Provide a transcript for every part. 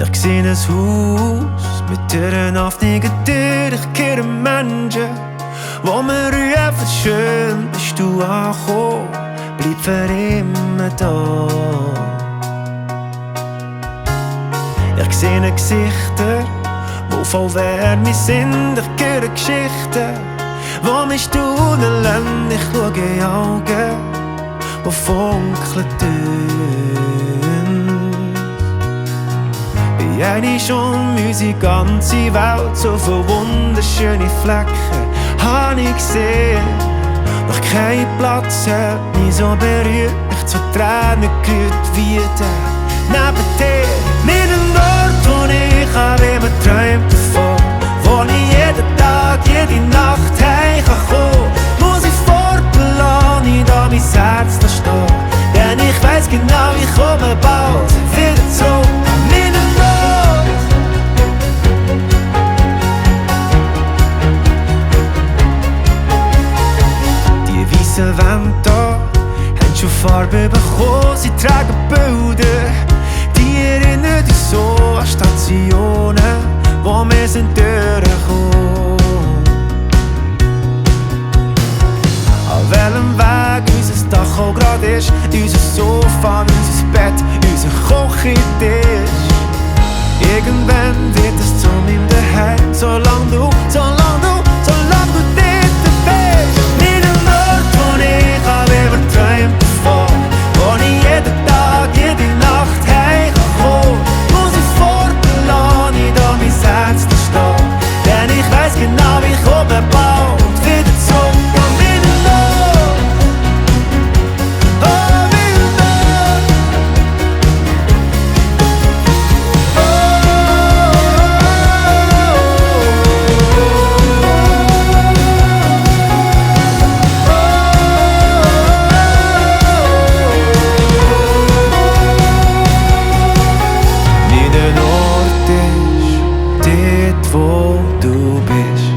Ich sehe ein Haus mit Türen offenen Türen. Ich kehre Menschen, wo mir rufen, schön bist du angekommen, bleib für immer da. Ich sehe Gesichter, wo voll Wärme sind. Ich höre Geschichten, wo mich staunen lassen. Ich schaue in Augen, wo funkeln wie eine schon unsere ganze Welt, so viele wunderschöne Flecken hab ich gesehen. Doch kein Platz hat mich so berührt, mich zu Tränen gerührt wie der neben dir. Mit Ort, wo ich habe immer träumt davon, wo ich jeden Tag, jede Nacht heim kann kommen. Muss ich fortlassen, nicht an mein Herz stehen, denn ich weiss genau, ich komme bald wieder zurück. Die Wände da haben schon Farbe bekommen, sie tragen Bilder, die erinnern uns so an Stationen, wo wir sind durchgekommen. An welchem Weg unser Dach auch grad ist, unser Sofa, unser Bett, unser Küchentisch. Irgendwann wird es zu meinem Daheim, solange du dort bist. Ich habe immer träumt davon, wo ich jeden Tag, jede Nacht heim kann kommen. Muss ich fortlassen, nicht an mein Herz stehen, denn ich weiss genau, ich komme bald wieder zurück. An meinen Ort, an meinen Ort. Wo du bist.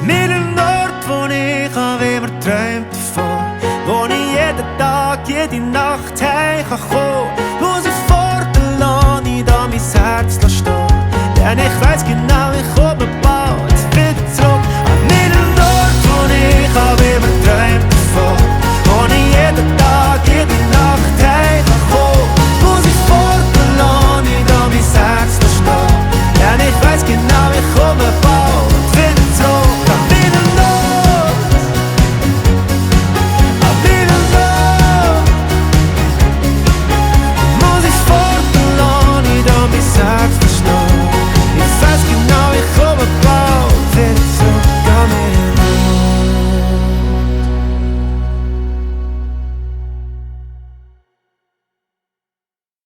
Mit dem Ort, wo ich habe immer träumt davon, wo ich jeden Tag, jede Nacht heim kann kommen. Muss ich fortlassen, nicht an mein Herz stehen, denn ich weiss genau,